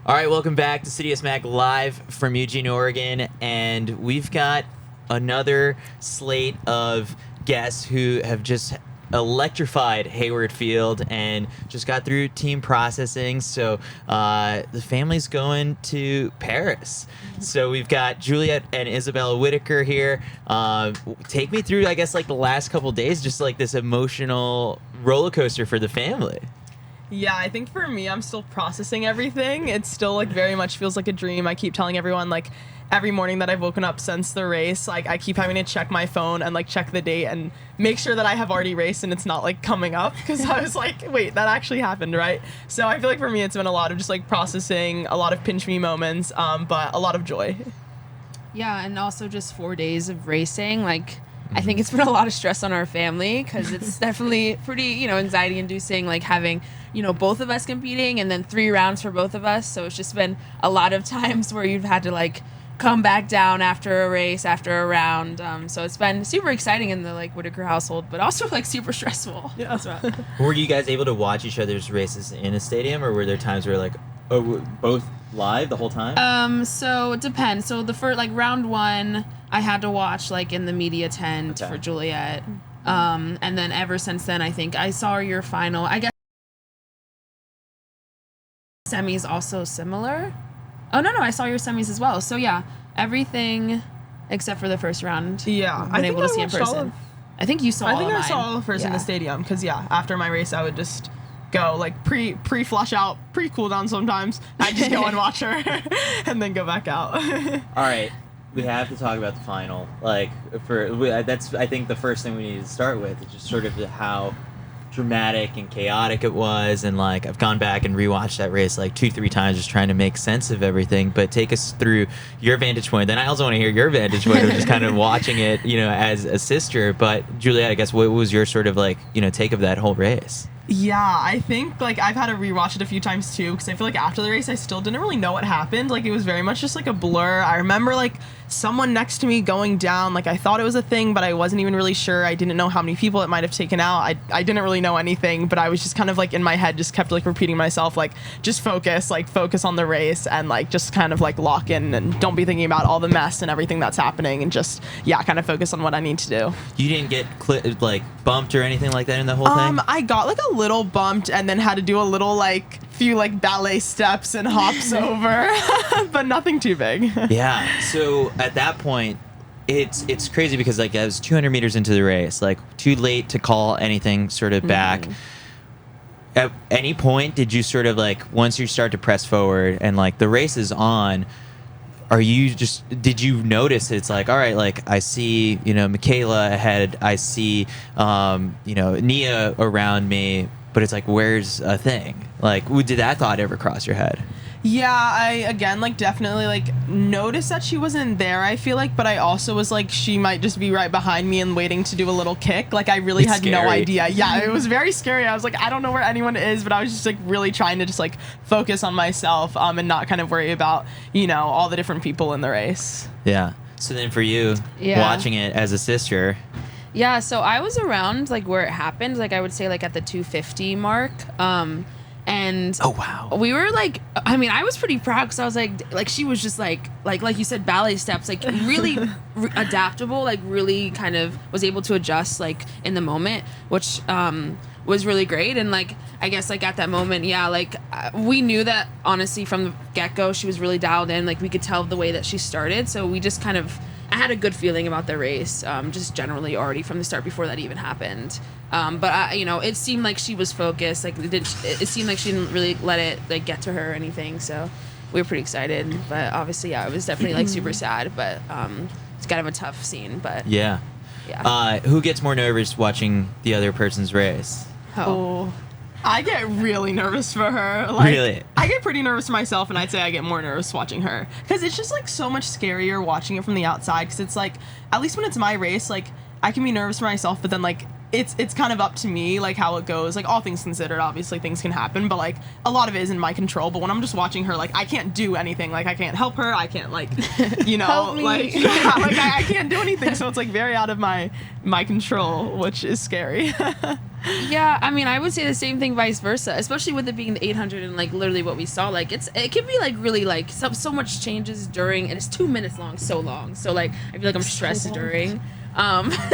All right, welcome back to CITIUS MAG live from Eugene, Oregon, and we've got another slate of guests who have just electrified Hayward Field and just got through team processing. So the family's going to Paris. So we've got Juliette and Isabella Whittaker here. Take me through, I guess, like the last couple of days, just like this emotional roller coaster for the family. Yeah, I think for me, I'm still processing everything. It still like very much feels like a dream. I keep telling everyone like every morning that I've woken up since the race, like I keep having to check my phone and like check the date and make sure that I have already raced and it's not like coming up, because I was like, wait, that actually happened, right? So I feel like for me, it's been a lot of just like processing, a lot of pinch me moments, but a lot of joy. Yeah, and also just 4 days of racing, like I think it's been a lot of stress on our family, because it's definitely pretty, anxiety inducing, like having, both of us competing and then 3 rounds for both of us. So it's just been a lot of times where you've had to like come back down after a race, after a round. So it's been super exciting in the like Whittaker household, but also like super stressful. Yeah. As well. Were you guys able to watch each other's races in a stadium, or were there times where like, both live the whole time? So it depends. So the first, like round 1, I had to watch like in the media tent for Juliette. And then ever since then, I think I saw your final. I guess semis also similar. Oh no, I saw your semis as well. So yeah, everything except for the first round. Yeah, I've been able to see in person. I think you saw. I think I saw all of hers in the stadium, because after my race, I would just go like pre flush out, pre cool down sometimes. I just go and watch her and then go back out. All right, we have to talk about the final. Like that's I think the first thing we need to start with is just sort of how dramatic and chaotic it was, and like I've gone back and rewatched that race like 2-3 times just trying to make sense of everything. But take us through your vantage point. Then I also want to hear your vantage point of just kind of watching it, as a sister. But Juliette, I guess, what was your sort of like take of that whole race? Yeah, I think like I've had to rewatch it a few times too, because I feel like after the race I still didn't really know what happened. Like it was very much just like a blur. I remember like someone next to me going down, like I thought it was a thing, but I wasn't even really sure. I didn't know how many people it might have taken out. I didn't really know anything, but I was just kind of like in my head just kept like repeating myself, like just focus on the race, and like just kind of like lock in and don't be thinking about all the mess and everything that's happening, and just kind of focus on what I need to do. You didn't get like bumped or anything like that in the whole thing? I got like a little bumped and then had to do a little like few like ballet steps and hops over, but nothing too big. Yeah. So at that point, it's crazy, because like I was 200 meters into the race, like too late to call anything sort of back. At any point did you sort of like, once you start to press forward and like the race is on, did you notice it's like, all right, like I see, Michaela ahead, I see, Nia around me, but it's like, where's a thing? Like, did that thought ever cross your head? Yeah, I again like definitely like noticed that she wasn't there, I feel like, but I also was like, she might just be right behind me and waiting to do a little kick. Like I really had no idea. Yeah, it was very scary. I was like, I don't know where anyone is, but I was just like really trying to just like focus on myself and not kind of worry about, all the different people in the race. Yeah. So then for you, watching it as a sister. Yeah, so I was around like where it happened, like I would say like at the 250 mark. And oh wow, we were like, I mean, I was pretty proud, because I was like she was just like you said, ballet steps, like really adaptable, like really kind of was able to adjust like in the moment, which was really great. And like I guess like at that moment, we knew that honestly from the get-go she was really dialed in. Like we could tell the way that she started, so we just kind of, I had a good feeling about the race, just generally already from the start before that even happened. But it seemed like she was focused. Like it seemed like she didn't really let it like get to her or anything. So we were pretty excited. But obviously, it was definitely like super sad. But it's kind of a tough scene. But yeah. Who gets more nervous watching the other person's race? Oh. I get really nervous for her. Like, really? I get pretty nervous myself, and I'd say I get more nervous watching her. Because it's just, like, so much scarier watching it from the outside. Because it's, like, at least when it's my race, like, I can be nervous for myself, but then, like, it's kind of up to me, like, how it goes. Like, all things considered, obviously, things can happen. But, like, a lot of it is in my control. But when I'm just watching her, like, I can't do anything. Like, I can't help her. I can't, like, Help me. like, I can't do anything. So it's, like, very out of my control, which is scary. Yeah, I mean, I would say the same thing, vice versa, especially with it being the 800 and like literally what we saw. Like it can be like really like so much changes during, and it's 2 minutes long, so long. So like I feel like I'm stressed during.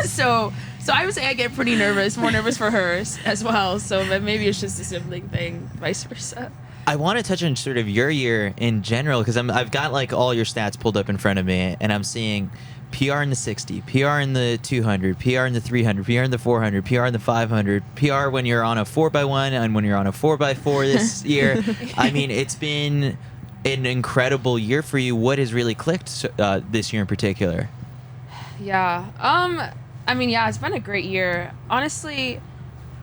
So I would say I get pretty nervous, more nervous for hers as well. So but maybe it's just a sibling thing, vice versa. I want to touch on sort of your year in general because I've got like all your stats pulled up in front of me, and I'm seeing PR in the 60, PR in the 200, PR in the 300, PR in the 400, PR in the 500, PR when you're on a 4x1 and when you're on a 4x4 this year. I mean, it's been an incredible year for you. What has really clicked this year in particular? Yeah. I mean, yeah, it's been a great year. Honestly,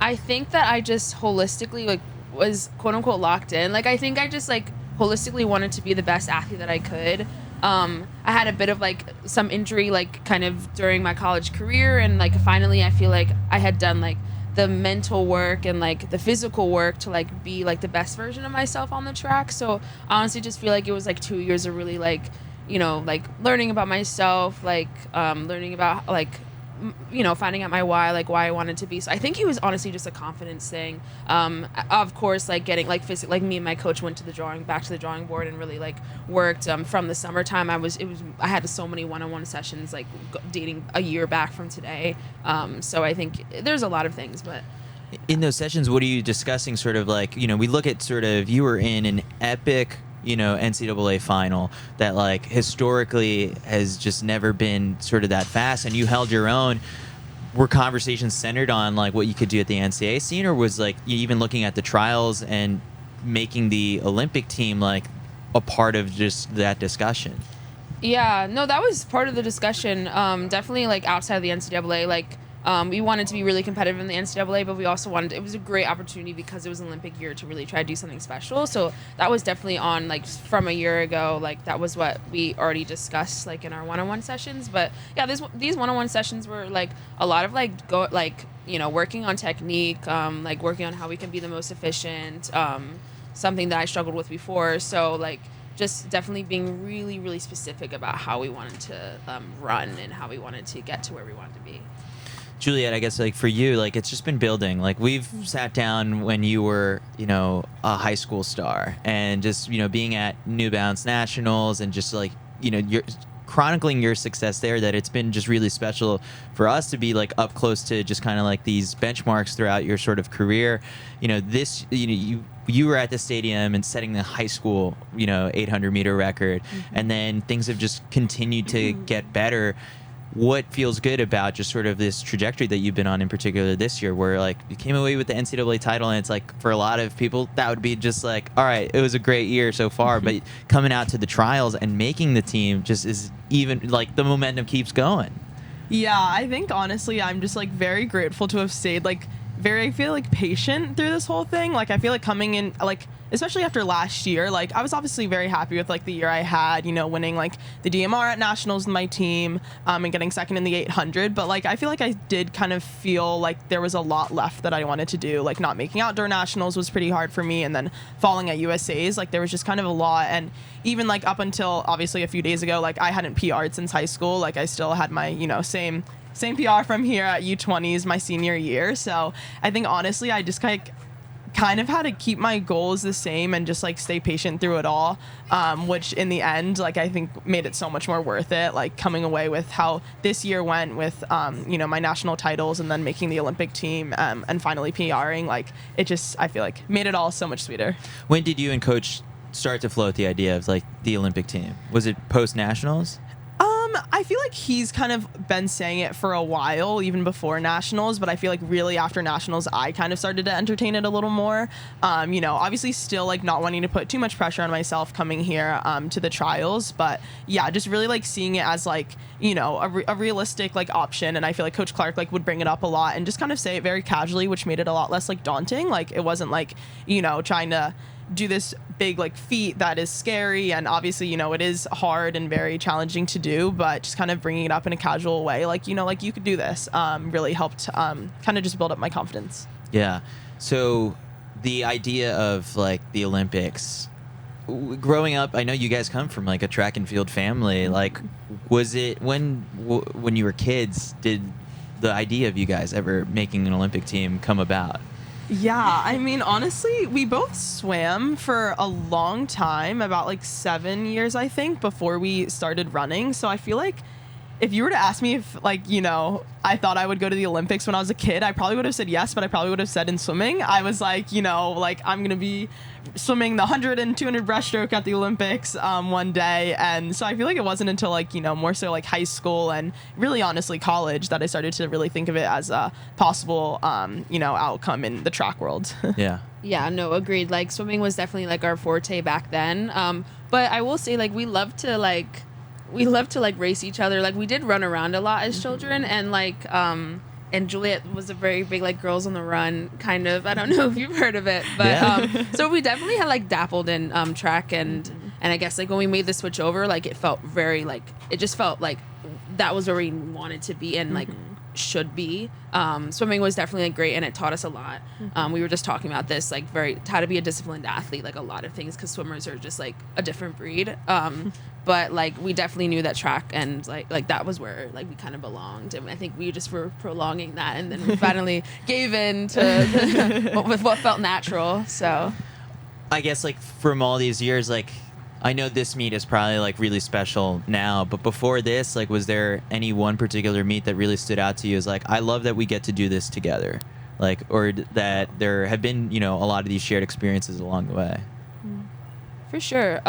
I think that I just holistically like was quote unquote locked in. Like I think I just like holistically wanted to be the best athlete that I could. I had a bit of like some injury like kind of during my college career, and like finally I feel like I had done like the mental work and like the physical work to like be like the best version of myself on the track. So I honestly just feel like it was like 2 years of really like, you know, like learning about myself, like learning about like, you know, finding out my why, like why I wanted to be. So I think it was honestly just a confidence thing. Of course, like getting like like me and my coach went to back to the drawing board and really like worked from the summertime. I had so many one-on-one sessions like dating a year back from today. So I think there's a lot of things, but in those sessions, what are you discussing? Sort of like, you know, we look at sort of you were in an epic, you know, NCAA final that like historically has just never been sort of that fast, and you held your own. Were conversations centered on like what you could do at the NCAA scene, or was like you even looking at the trials and making the Olympic team like a part of just that discussion? Yeah, no, that was part of the discussion. Definitely like outside of the NCAA, like we wanted to be really competitive in the NCAA, but we also it was a great opportunity because it was an Olympic year to really try to do something special. So that was definitely on like from a year ago, like that was what we already discussed like in our one-on-one sessions. But yeah, these one-on-one sessions were like a lot of like you know, working on technique, like working on how we can be the most efficient, something that I struggled with before. So like just definitely being really, really specific about how we wanted to run and how we wanted to get to where we wanted to be. Juliette, I guess like for you, like it's just been building. Like we've sat down when you were, you know, a high school star, and just, you know, being at New Balance Nationals and just like, you know, you're chronicling your success there, that it's been just really special for us to be like up close to just kind of like these benchmarks throughout your sort of career. You know, this, you know, you were at the stadium and setting the high school, you know, 800 meter record, and then things have just continued to get better. What feels good about just sort of this trajectory that you've been on, in particular this year, where like you came away with the NCAA title, and it's like for a lot of people that would be just like, all right, it was a great year so far, but coming out to the trials and making the team just is even like the momentum keeps going. Yeah, I think honestly I'm just like very grateful to have stayed like I feel like patient through this whole thing. Like I feel like coming in, like especially after last year, like I was obviously very happy with like the year I had, you know, winning like the DMR at nationals with my team, and getting second in the 800. But like I feel like I did kind of feel like there was a lot left that I wanted to do. Like not making outdoor nationals was pretty hard for me, and then falling at USA's, like there was just kind of a lot. And even like up until obviously a few days ago, like I hadn't PR'd since high school. Like I still had my, you know, same PR from here at U20s my senior year. So I think honestly I just kind of had to keep my goals the same and just like stay patient through it all, which in the end like I think made it so much more worth it, like coming away with how this year went with you know, my national titles and then making the Olympic team, and finally PRing. Like it just, I feel like made it all so much sweeter. When did you and coach start to float the idea of like the Olympic team? Was it post nationals? I feel like he's kind of been saying it for a while, even before nationals, but I feel like really after nationals, I kind of started to entertain it a little more. You know, obviously still like not wanting to put too much pressure on myself coming here to the trials, but yeah, just really like seeing it as like, you know, a realistic like option. And I feel like Coach Clark like would bring it up a lot and just kind of say it very casually, which made it a lot less like daunting. Like it wasn't like, you know, trying to do this big like feat that is scary, and obviously, you know, it is hard and very challenging to do, but just kind of bringing it up in a casual way, like, you know, like you could do this, really helped kind of just build up my confidence. Yeah. So the idea of like the Olympics, growing up, I know you guys come from like a track and field family. Like, was it when you were kids, did the idea of you guys ever making an Olympic team come about? Yeah, I mean, honestly, we both swam for a long time, about like 7 years, I think, before we started running. So I feel like if you were to ask me if, like, you know, I thought I would go to the Olympics when I was a kid, I probably would have said yes, but I probably would have said in swimming. I was like, you know, like, I'm going to be swimming the 100 and 200 breaststroke at the Olympics one day. And so I feel like it wasn't until, like, you know, more so like high school and really honestly college that I started to really think of it as a possible, you know, outcome in the track world. Yeah. Yeah, no, agreed. Like, swimming was definitely like our forte back then. But I will say, like, we love to race each other. Like, we did run around a lot as children, and like and Juliette was a very big like girls on the run kind of. I don't know if you've heard of it, but yeah. So we definitely had like dabbled in track, and I guess like when we made the switch over, like it felt very like, it just felt like that was where we wanted to be and like should be. Swimming was definitely like great, and it taught us a lot. We were just talking about this, like how to be a disciplined athlete, like a lot of things, because swimmers are just like a different breed. But like we definitely knew that track and like that was where like we kind of belonged, and I think we just were prolonging that, and then we finally gave in to with what felt natural. So I guess like from all these years, like I know this meet is probably like really special now, but before this, like, was there any one particular meet that really stood out to you as like, I love that we get to do this together, like, or that there have been, you know, a lot of these shared experiences along the way? For sure.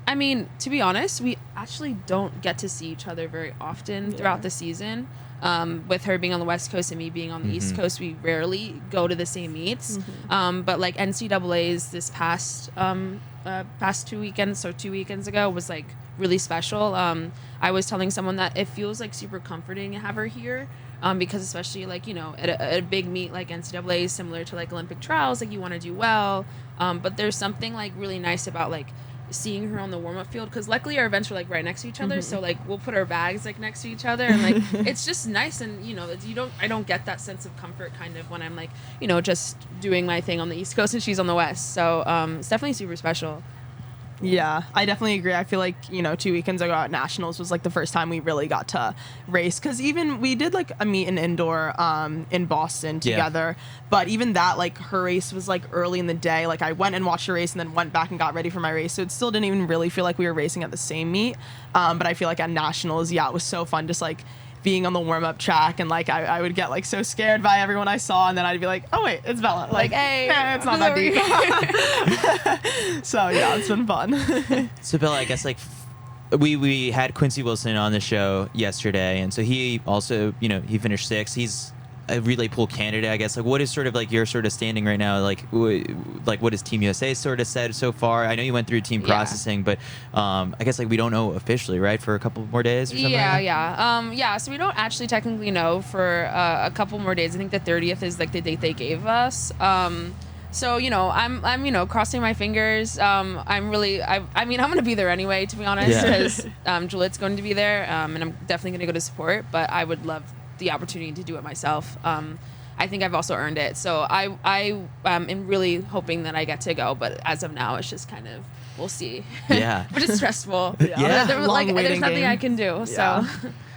I mean, to be honest, we actually don't get to see each other very often throughout the season. With her being on the West Coast and me being on the East Coast, we rarely go to the same meets. But like NCAA's this past 2 weekends, or 2 weekends ago, was like really special. I was telling someone that it feels like super comforting to have her here, because especially like, you know, at a big meet like NCAA is similar to like Olympic trials, like you want to do well, but there's something like really nice about like seeing her on the warm-up field, because luckily our events are like right next to each other, so like we'll put our bags like next to each other, and like it's just nice. And you know, I don't get that sense of comfort kind of when I'm like, you know, just doing my thing on the East Coast and she's on the West. So it's definitely super special. Yeah, I definitely agree. I feel like, you know, 2 weekends ago at Nationals was like the first time we really got to race, because even we did like a meet in indoor in Boston together, but even that, like, her race was like early in the day. Like I went and watched her race and then went back and got ready for my race, so it still didn't even really feel like we were racing at the same meet. But I feel like at Nationals, it was so fun just like being on the warm-up track, and like I would get like so scared by everyone I saw, and then I'd be like, oh wait, it's Bella, like hey, it's not that deep. So yeah, it's been fun. So Bella, I guess like we had Quincy Wilson on the show yesterday, and so he also, you know, he finished 6th. He's a relay pool candidate, I guess. Like, what is sort of like your sort of standing right now? Like what has Team USA sort of said so far? I know you went through team processing, but I guess like we don't know officially, right, for a couple more days or something? Yeah. So we don't actually technically know for a couple more days. I think the 30th is like the date they gave us. So, you know, I'm you know, crossing my fingers. I mean, I'm going to be there anyway, to be honest, because Juliette's going to be there, and I'm definitely going to go to support, but I would love the opportunity to do it myself. I think I've also earned it. So I am really hoping that I get to go, but as of now, it's just kind of, we'll see. Yeah. Which is stressful. Yeah. There's nothing I can do. So.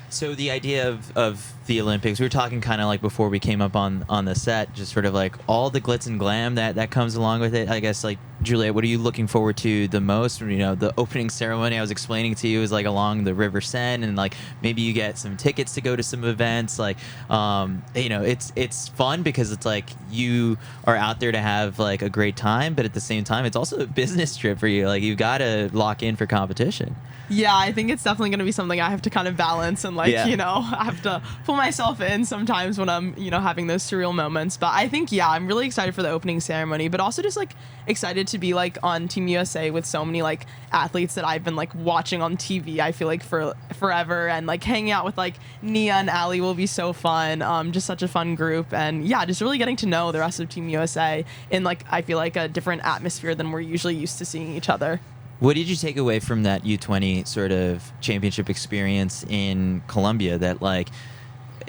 So the idea of the Olympics, we were talking kind of like before we came up on the set, just sort of like all the glitz and glam that comes along with it. I guess like, Juliette, what are you looking forward to the most? You know, the opening ceremony I was explaining to you is like along the River Seine, and like maybe you get some tickets to go to some events. Like, you know, it's fun because it's like you are out there to have like a great time, but at the same time, it's also a business trip for you. Like, you've got to lock in for competition. Yeah, I think it's definitely going to be something I have to kind of balance, and like, you know, I have to pull myself in sometimes when I'm, you know, having those surreal moments. But I think, I'm really excited for the opening ceremony, but also just like excited to be like on Team USA with so many like athletes that I've been like watching on TV, I feel like for forever, and like hanging out with like Nia and Ali will be so fun. Just such a fun group, and just really getting to know the rest of Team USA in like, I feel like a different atmosphere than we're usually used to seeing each other. What did you take away from that U20 sort of championship experience in Colombia? That like,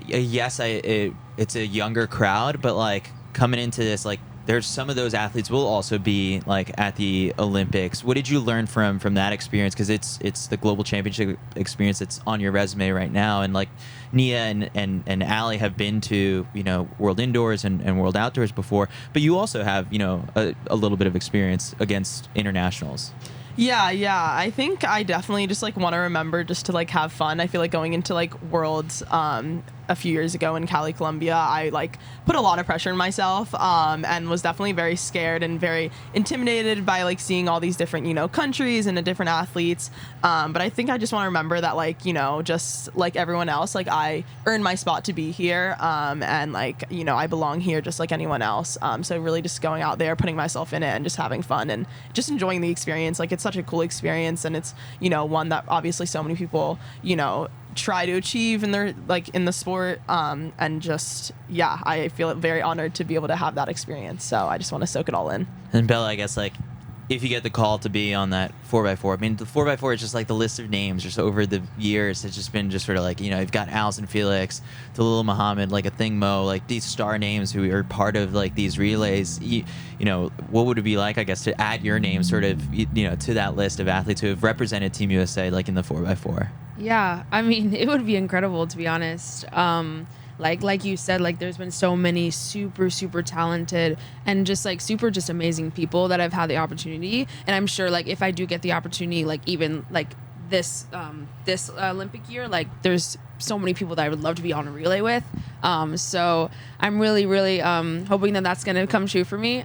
yes, it's a younger crowd, but like coming into this, like there's some of those athletes will also be like at the Olympics. What did you learn from that experience? Because it's the global championship experience that's on your resume right now. And like Nia and Allie have been to, you know, World Indoors and World Outdoors before, but you also have, you know, a little bit of experience against internationals. Yeah. I think I definitely just like want to remember just to like have fun. I feel like going into like Worlds a few years ago in Cali, Colombia, I like put a lot of pressure on myself and was definitely very scared and very intimidated by like seeing all these different, you know, countries and the different athletes. But I think I just want to remember that, like, you know, just like everyone else, like I earned my spot to be here and like, you know, I belong here just like anyone else. So really just going out there, putting myself in it and just having fun and just enjoying the experience. Like it's such a cool experience, and it's, you know, one that obviously so many people, you know, try to achieve in their like in the sport, and just I feel very honored to be able to have that experience. So I just want to soak it all in. And Bella, I guess like if you get the call to be on that 4x4, I mean the 4x4 is just like the list of names just over the years. It's just been just sort of like, you know, you've got Alison Felix, Tallulah Muhammad, like a Thing Mo, like these star names who are part of like these relays. You know, what would it be like, I guess, to add your name sort of, you know, to that list of athletes who have represented Team USA like in the 4x4? Yeah, I mean, it would be incredible, to be honest. Like you said, like there's been so many super talented and just like super just amazing people that I've had the opportunity. And I'm sure like if I do get the opportunity, like even like this Olympic year, like there's so many people that I would love to be on a relay with. So I'm really hoping that that's gonna come true for me.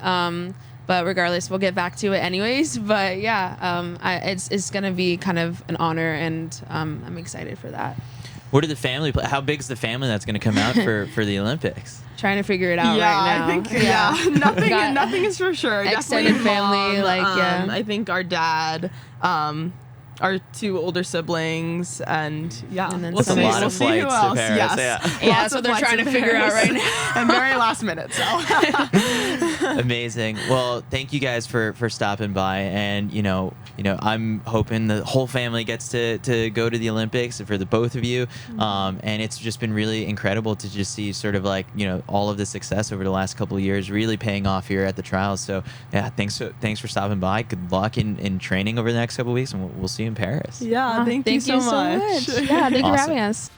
But regardless, we'll get back to it anyways. But yeah, it's gonna be kind of an honor, and I'm excited for that. What are the family? How big is the family that's going to come out for the Olympics? Trying to figure it out right now. I think nothing is for sure. Extended family, Mom, like I think our dad, our two older siblings, and then that's a lot of flights to Paris. Yes. Yeah, that's what they're trying to figure out right now. And very last minute. So amazing. Well, thank you guys for stopping by, and you know, I'm hoping the whole family gets to go to the Olympics for the both of you. And it's just been really incredible to just see sort of like, you know, all of the success over the last couple of years really paying off here at the trials. So yeah, thanks for stopping by. Good luck in training over the next couple of weeks, and we'll see you in Paris. thank you so much. Yeah, thank you for having us.